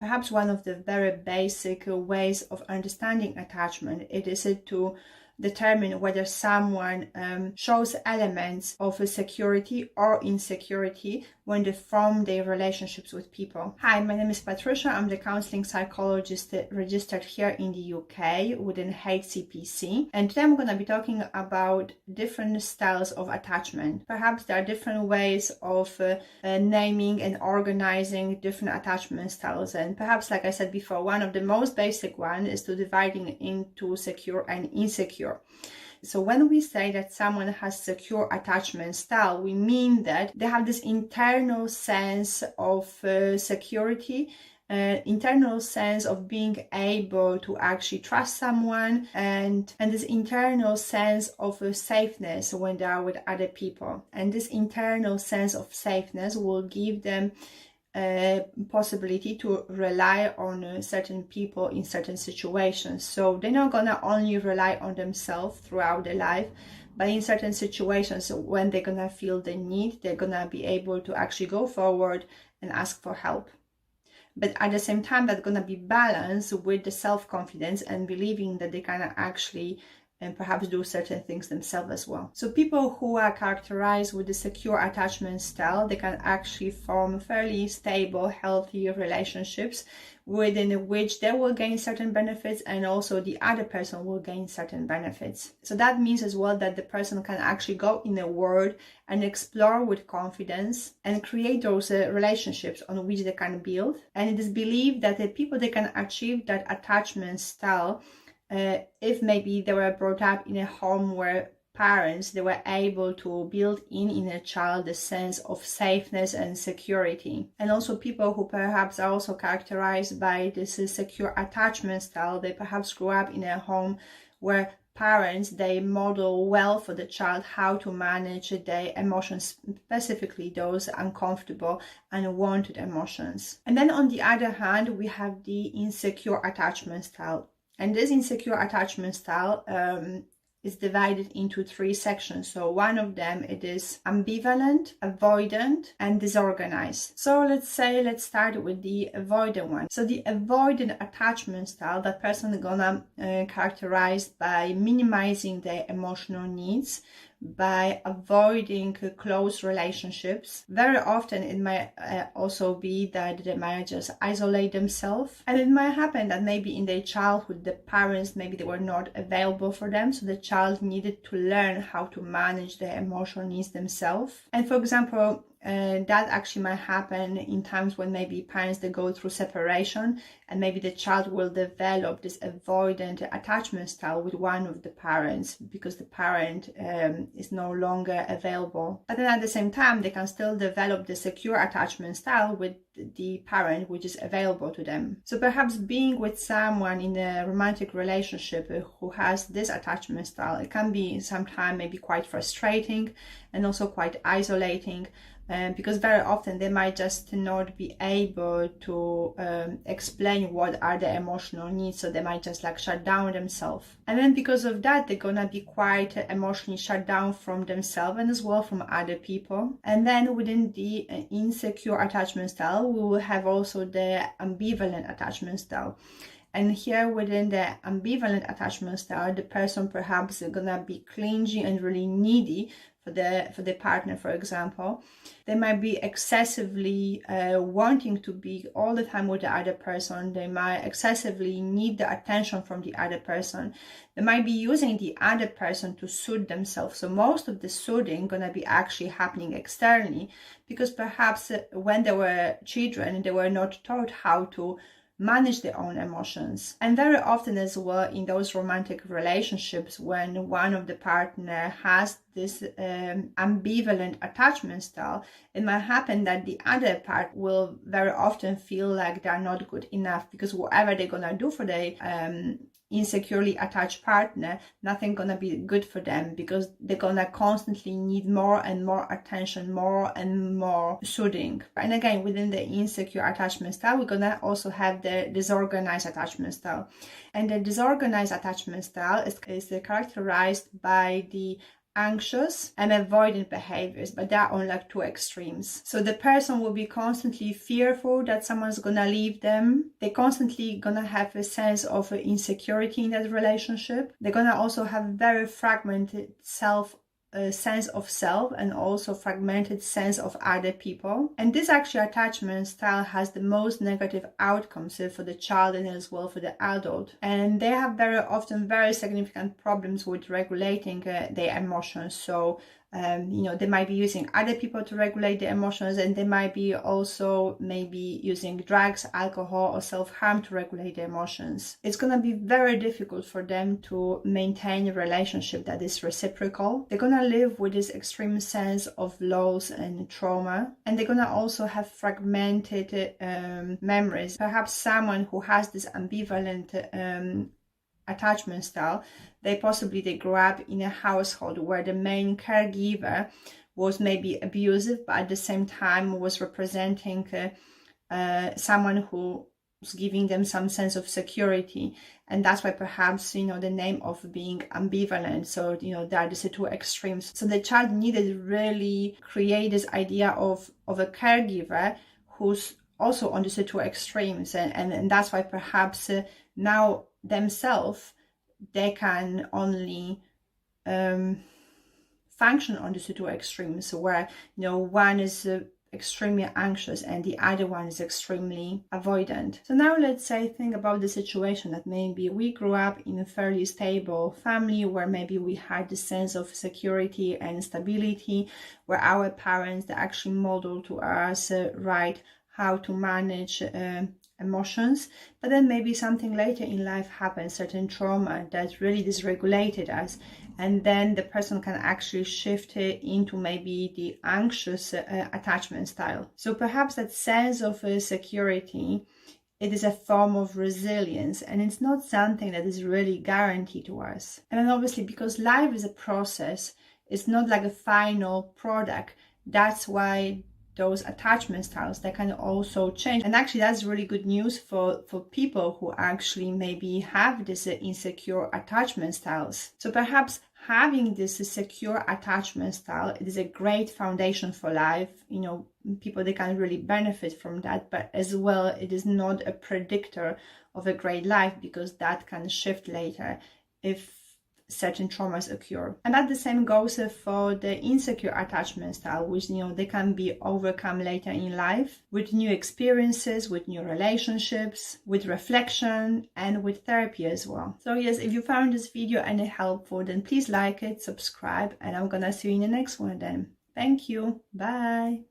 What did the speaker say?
Perhaps one of the very basic ways of understanding attachment, it is to determine whether someone shows elements of a security or insecurity when they form their relationships with people. Hi, my name is Patricia. I'm the counseling psychologist registered here in the UK within HCPC. And today I'm going to be talking about different styles of attachment. Perhaps there are different ways of naming and organizing different attachment styles. And perhaps, like I said before, one of the most basic one is to dividing into secure and insecure. So when we say that someone has secure attachment style, we mean that they have this internal sense of security, internal sense of being able to actually trust someone, and this internal sense of safeness when they are with other people. And this internal sense of safeness will give them possibility to rely on certain people in certain situations. So they're not gonna only rely on themselves throughout their life, but in certain situations when they're gonna feel the need, they're gonna be able to actually go forward and ask for help. But at the same time, that's gonna be balanced with the self-confidence and believing that they can actually and perhaps do certain things themselves as well. So people who are characterized with the secure attachment style, they can actually form fairly stable, healthy relationships within which they will gain certain benefits and also the other person will gain certain benefits. So that means as well that the person can actually go in the world and explore with confidence and create those relationships on which they can build. And it is believed that the people they can achieve that attachment style if maybe they were brought up in a home where parents, they were able to build in a child a sense of safeness and security. And also people who perhaps are also characterized by this secure attachment style, they perhaps grew up in a home where parents, they model well for the child how to manage their emotions, specifically those uncomfortable and unwanted emotions. And then on the other hand, we have the insecure attachment style. And this insecure attachment style is divided into three sections. So one of them, it is ambivalent, avoidant, and disorganized. So let's start with the avoidant one. So the avoidant attachment style, that person is gonna characterized by minimizing their emotional needs, by avoiding close relationships. Very often it might also be that they might just isolate themselves, and it might happen that maybe in their childhood the parents, maybe they were not available for them, so the child needed to learn how to manage their emotional needs themselves. And for example, that actually might happen in times when maybe parents, they go through separation and maybe the child will develop this avoidant attachment style with one of the parents because the parent is no longer available. But then at the same time, they can still develop the secure attachment style with the parent which is available to them. So perhaps being with someone in a romantic relationship who has this attachment style, it can be sometimes maybe quite frustrating and also quite isolating. Because very often they might just not be able to explain what are their emotional needs, so they might just like shut down themselves. And then because of that, they're gonna be quite emotionally shut down from themselves and as well from other people. And then within the insecure attachment style, we will have also the ambivalent attachment style. And here within the ambivalent attachment style, the person perhaps is gonna be clingy and really needy for the partner, for example. They might be excessively wanting to be all the time with the other person. They might excessively need the attention from the other person. They might be using the other person to soothe themselves. So most of the soothing gonna be actually happening externally because perhaps when they were children, they were not taught how to manage their own emotions. And very often as well in those romantic relationships, when one of the partner has this ambivalent attachment style, it might happen that the other part will very often feel like they're not good enough because whatever they're gonna do for their insecurely attached partner, nothing gonna be good for them because they're gonna constantly need more and more attention, more and more soothing. And again, within the insecure attachment style, we're gonna also have the disorganized attachment style. And the disorganized attachment style is characterized by the anxious and avoidant behaviors, but they're on like two extremes. So the person will be constantly fearful that someone's gonna leave them. They're constantly gonna have a sense of insecurity in that relationship. They're gonna also have very fragmented sense of self, and also fragmented sense of other people. And this actually attachment style has the most negative outcomes for the child and as well for the adult. And they have very often very significant problems with regulating their emotions. So they might be using other people to regulate their emotions, and they might be also maybe using drugs, alcohol, or self-harm to regulate their emotions. It's going to be very difficult for them to maintain a relationship that is reciprocal. They're going to live with this extreme sense of loss and trauma, and they're going to also have fragmented memories. Perhaps someone who has this ambivalent attachment style, they grew up in a household where the main caregiver was maybe abusive, but at the same time was representing someone who was giving them some sense of security. And that's why perhaps, the name of being ambivalent. So, there are these two extremes. So the child needed to really create this idea of a caregiver who's also on these two extremes. And that's why perhaps now themselves, they can only function on these two extremes, where one is extremely anxious and the other one is extremely avoidant. So now let's say think about the situation that maybe we grew up in a fairly stable family, where maybe we had the sense of security and stability, where our parents, they actually modeled to us how to manage emotions. But then maybe something later in life happens, certain trauma that really dysregulated us, and then the person can actually shift into maybe the anxious attachment style. So perhaps that sense of security, it is a form of resilience, and it's not something that is really guaranteed to us. And then obviously, because life is a process, it's not like a final product. That's why those attachment styles, they can also change. And actually that's really good news for people who actually maybe have this insecure attachment styles. So perhaps having this secure attachment style, it is a great foundation for life. People, they can really benefit from that, but as well, it is not a predictor of a great life, because that can shift later if certain traumas occur. And that the same goes for the insecure attachment style, which they can be overcome later in life with new experiences, with new relationships, with reflection, and with therapy as well. So yes, if you found this video any helpful, then please like it, subscribe, and I'm gonna see you in the next one then. Thank you. Bye.